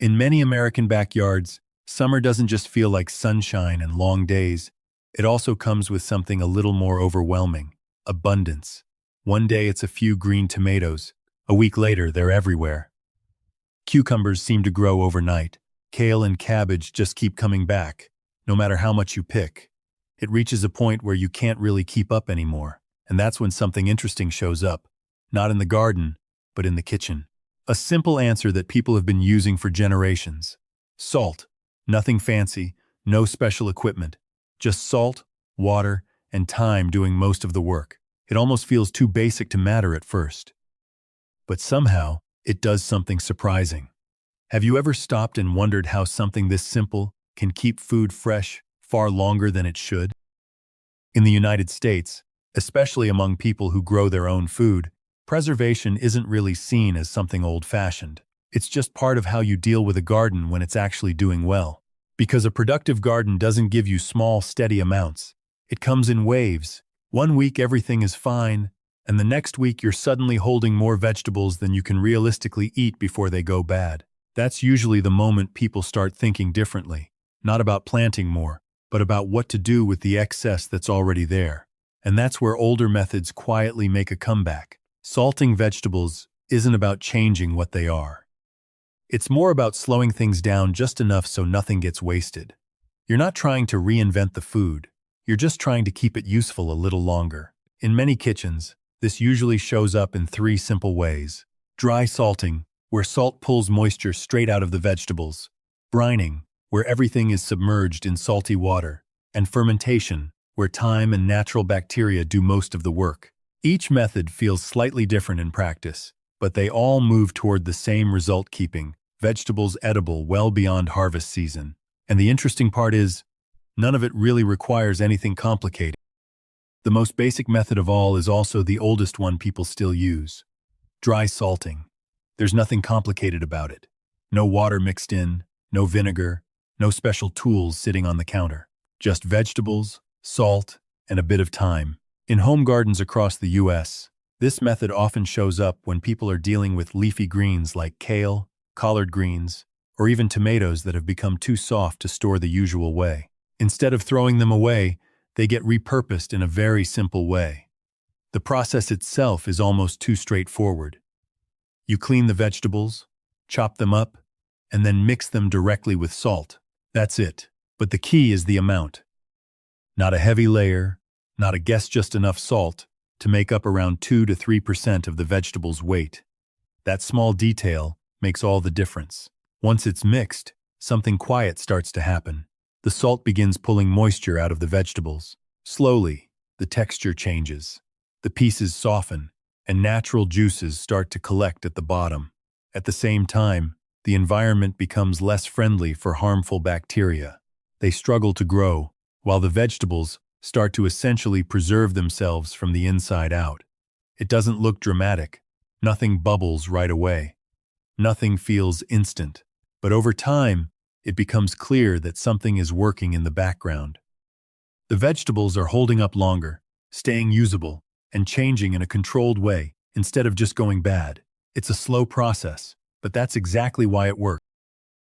In many American backyards, summer doesn't just feel like sunshine and long days. It also comes with something a little more overwhelming: abundance. One day it's a few green tomatoes. A week later, they're everywhere. Cucumbers seem to grow overnight. Kale and cabbage just keep coming back, no matter how much you pick. It reaches a point where you can't really keep up anymore, and that's when something interesting shows up. Not in the garden, but in the kitchen. A simple answer that people have been using for generations. Salt. Nothing fancy, no special equipment. Just salt, water, and time doing most of the work. It almost feels too basic to matter at first. But somehow, it does something surprising. Have you ever stopped and wondered how something this simple can keep food fresh far longer than it should? In the United States, especially among people who grow their own food, preservation isn't really seen as something old-fashioned. It's just part of how you deal with a garden when it's actually doing well. Because a productive garden doesn't give you small, steady amounts. It comes in waves. One week everything is fine, and the next week you're suddenly holding more vegetables than you can realistically eat before they go bad. That's usually the moment people start thinking differently. Not about planting more, but about what to do with the excess that's already there. And that's where older methods quietly make a comeback. Salting vegetables isn't about changing what they are. It's more about slowing things down just enough so nothing gets wasted. You're not trying to reinvent the food. You're just trying to keep it useful a little longer. In many kitchens, this usually shows up in three simple ways. Dry salting, where salt pulls moisture straight out of the vegetables. Brining, where everything is submerged in salty water. And fermentation, where time and natural bacteria do most of the work. Each method feels slightly different in practice, but they all move toward the same result: keeping vegetables edible well beyond harvest season. And the interesting part is, none of it really requires anything complicated. The most basic method of all is also the oldest one people still use. Dry salting. There's nothing complicated about it. No water mixed in, no vinegar, no special tools sitting on the counter. Just vegetables, salt, and a bit of time. In home gardens across the U.S., this method often shows up when people are dealing with leafy greens like kale, collard greens, or even tomatoes that have become too soft to store the usual way. Instead of throwing them away, they get repurposed in a very simple way. The process itself is almost too straightforward. You clean the vegetables, chop them up, and then mix them directly with salt. That's it. But the key is the amount. Not a heavy layer, not a guess, just enough salt to make up around 2 to 3% of the vegetable's weight. That small detail makes all the difference. Once it's mixed, something quiet starts to happen. The salt begins pulling moisture out of the vegetables. Slowly, the texture changes. The pieces soften, and natural juices start to collect at the bottom. At the same time, the environment becomes less friendly for harmful bacteria. They struggle to grow, while the vegetables start to essentially preserve themselves from the inside out. It doesn't look dramatic. Nothing bubbles right away. Nothing feels instant. But over time, it becomes clear that something is working in the background. The vegetables are holding up longer, staying usable, and changing in a controlled way instead of just going bad. It's a slow process, but that's exactly why it works.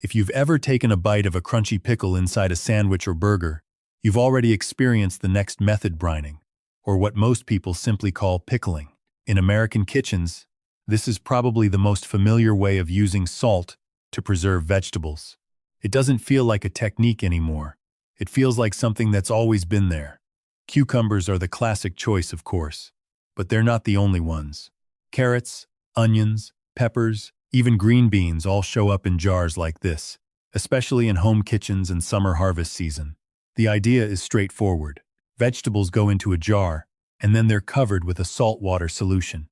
If you've ever taken a bite of a crunchy pickle inside a sandwich or burger, you've already experienced the next method: brining, or what most people simply call pickling. In American kitchens, this is probably the most familiar way of using salt to preserve vegetables. It doesn't feel like a technique anymore. It feels like something that's always been there. Cucumbers are the classic choice, of course, but they're not the only ones. Carrots, onions, peppers, even green beans all show up in jars like this, especially in home kitchens and summer harvest season. The idea is straightforward. Vegetables go into a jar, and then they're covered with a saltwater solution.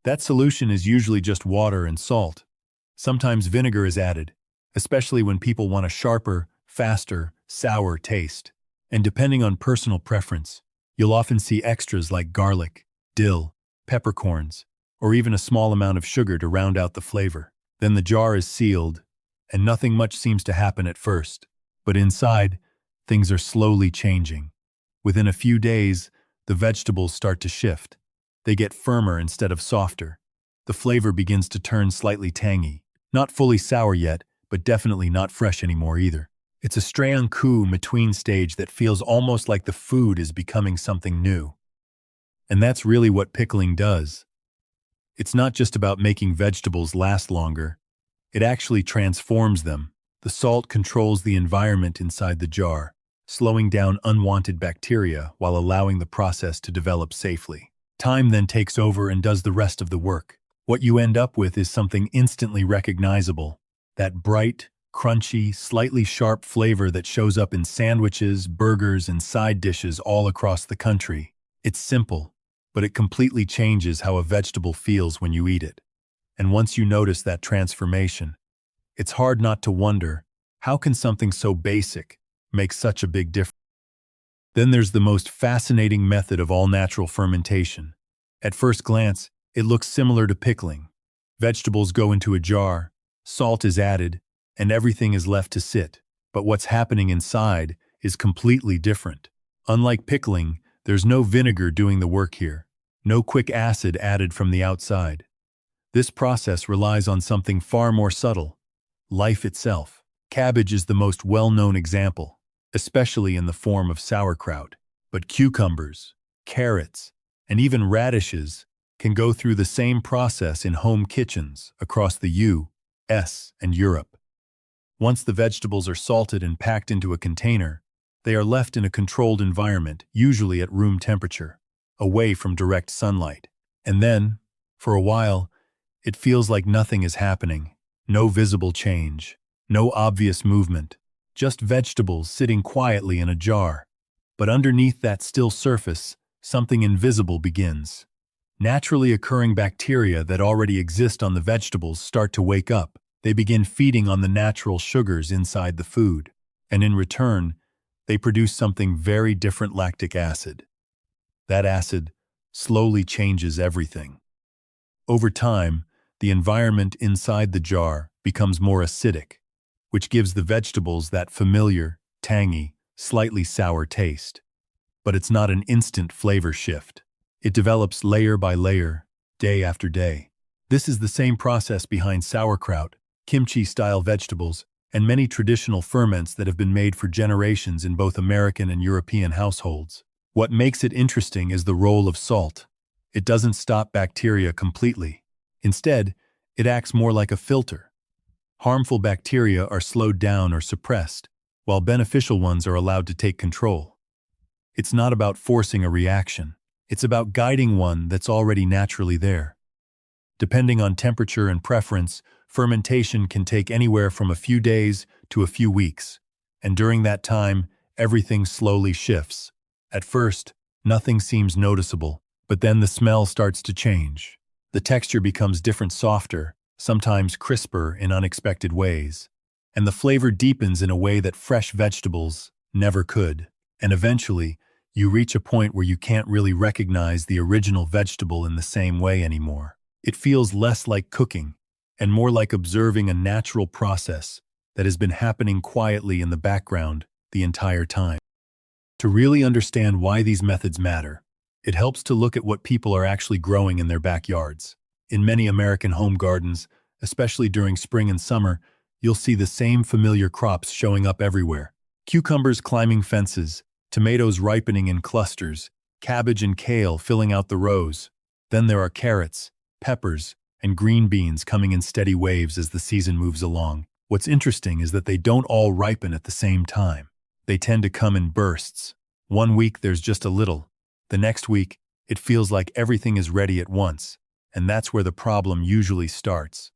That solution is usually just water and salt. Sometimes vinegar is added, especially when people want a sharper, faster, sour taste. And depending on personal preference, you'll often see extras like garlic, dill, peppercorns, or even a small amount of sugar to round out the flavor. Then the jar is sealed, and nothing much seems to happen at first. But inside, things are slowly changing. Within a few days, the vegetables start to shift. They get firmer instead of softer. The flavor begins to turn slightly tangy. Not fully sour yet, but definitely not fresh anymore either. It's a stray-en-coup between stage that feels almost like the food is becoming something new. And that's really what pickling does. It's not just about making vegetables last longer. It actually transforms them. The salt controls the environment inside the jar, slowing down unwanted bacteria while allowing the process to develop safely. Time then takes over and does the rest of the work. What you end up with is something instantly recognizable. That bright, crunchy, slightly sharp flavor that shows up in sandwiches, burgers, and side dishes all across the country. It's simple, but it completely changes how a vegetable feels when you eat it. And once you notice that transformation, it's hard not to wonder, how can something so basic make such a big difference? Then there's the most fascinating method of all natural fermentation. At first glance, it looks similar to pickling. Vegetables go into a jar, salt is added, and everything is left to sit. But what's happening inside is completely different. Unlike pickling, there's no vinegar doing the work here. No quick acid added from the outside. This process relies on something far more subtle: life itself. Cabbage is the most well-known example, especially in the form of sauerkraut. But cucumbers, carrots, and even radishes can go through the same process in home kitchens across the U.S. and Europe. Once the vegetables are salted and packed into a container, they are left in a controlled environment, usually at room temperature, away from direct sunlight. And then, for a while, it feels like nothing is happening. No visible change, no obvious movement, just vegetables sitting quietly in a jar. But underneath that still surface, something invisible begins. Naturally occurring bacteria that already exist on the vegetables start to wake up. They begin feeding on the natural sugars inside the food. And in return, they produce something very different: lactic acid. That acid slowly changes everything. Over time, the environment inside the jar becomes more acidic, which gives the vegetables that familiar, tangy, slightly sour taste. But it's not an instant flavor shift. It develops layer by layer, day after day. This is the same process behind sauerkraut, kimchi-style vegetables, and many traditional ferments that have been made for generations in both American and European households. What makes it interesting is the role of salt. It doesn't stop bacteria completely. Instead, it acts more like a filter. Harmful bacteria are slowed down or suppressed, while beneficial ones are allowed to take control. It's not about forcing a reaction. It's about guiding one that's already naturally there. Depending on temperature and preference, fermentation can take anywhere from a few days to a few weeks. And during that time, everything slowly shifts. At first, nothing seems noticeable, but then the smell starts to change. The texture becomes different, softer, sometimes crisper in unexpected ways. And the flavor deepens in a way that fresh vegetables never could. And eventually, you reach a point where you can't really recognize the original vegetable in the same way anymore. It feels less like cooking and more like observing a natural process that has been happening quietly in the background the entire time. To really understand why these methods matter, it helps to look at what people are actually growing in their backyards. In many American home gardens, especially during spring and summer, you'll see the same familiar crops showing up everywhere. Cucumbers climbing fences, tomatoes ripening in clusters, cabbage and kale filling out the rows. Then there are carrots, peppers, and green beans coming in steady waves as the season moves along. What's interesting is that they don't all ripen at the same time. They tend to come in bursts. One week there's just a little. The next week, it feels like everything is ready at once, and that's where the problem usually starts.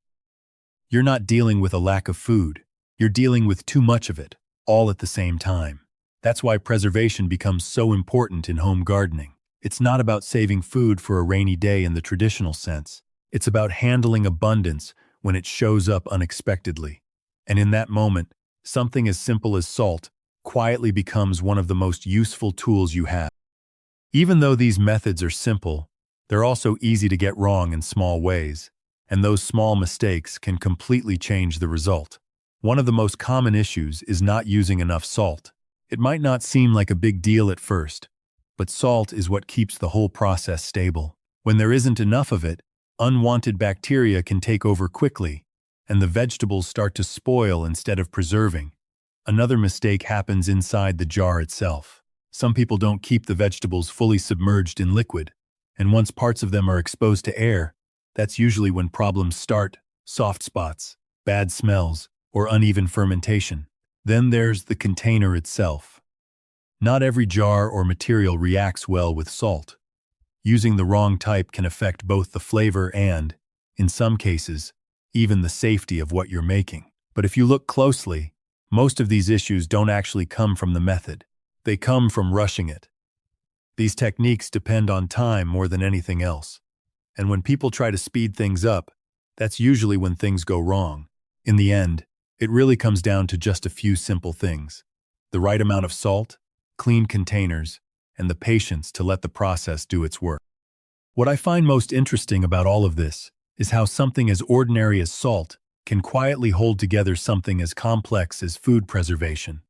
You're not dealing with a lack of food. You're dealing with too much of it, all at the same time. That's why preservation becomes so important in home gardening. It's not about saving food for a rainy day in the traditional sense. It's about handling abundance when it shows up unexpectedly. And in that moment, something as simple as salt quietly becomes one of the most useful tools you have. Even though these methods are simple, they're also easy to get wrong in small ways, and those small mistakes can completely change the result. One of the most common issues is not using enough salt. It might not seem like a big deal at first, but salt is what keeps the whole process stable. When there isn't enough of it, unwanted bacteria can take over quickly, and the vegetables start to spoil instead of preserving. Another mistake happens inside the jar itself. Some people don't keep the vegetables fully submerged in liquid, and once parts of them are exposed to air, that's usually when problems start: soft spots, bad smells, or uneven fermentation. Then there's the container itself. Not every jar or material reacts well with salt. Using the wrong type can affect both the flavor and, in some cases, even the safety of what you're making. But if you look closely, most of these issues don't actually come from the method. They come from rushing it. These techniques depend on time more than anything else. And when people try to speed things up, that's usually when things go wrong. In the end, it really comes down to just a few simple things: the right amount of salt, clean containers, and the patience to let the process do its work. What I find most interesting about all of this is how something as ordinary as salt can quietly hold together something as complex as food preservation.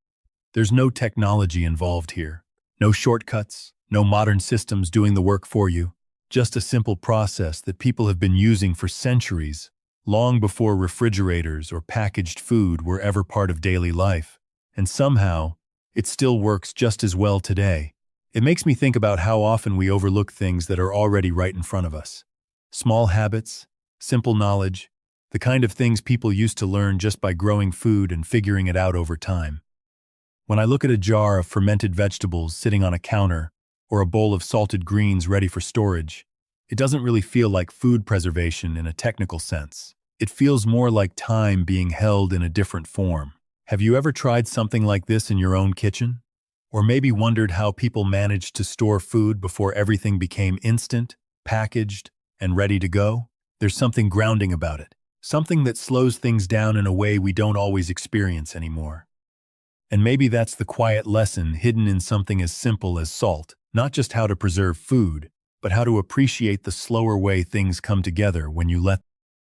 There's no technology involved here, no shortcuts, no modern systems doing the work for you, just a simple process that people have been using for centuries, long before refrigerators or packaged food were ever part of daily life. And somehow, it still works just as well today. It makes me think about how often we overlook things that are already right in front of us. Small habits, simple knowledge, the kind of things people used to learn just by growing food and figuring it out over time. When I look at a jar of fermented vegetables sitting on a counter, or a bowl of salted greens ready for storage, it doesn't really feel like food preservation in a technical sense. It feels more like time being held in a different form. Have you ever tried something like this in your own kitchen? Or maybe wondered how people managed to store food before everything became instant, packaged, and ready to go? There's something grounding about it, something that slows things down in a way we don't always experience anymore. And maybe that's the quiet lesson hidden in something as simple as salt, not just how to preserve food, but how to appreciate the slower way things come together when you let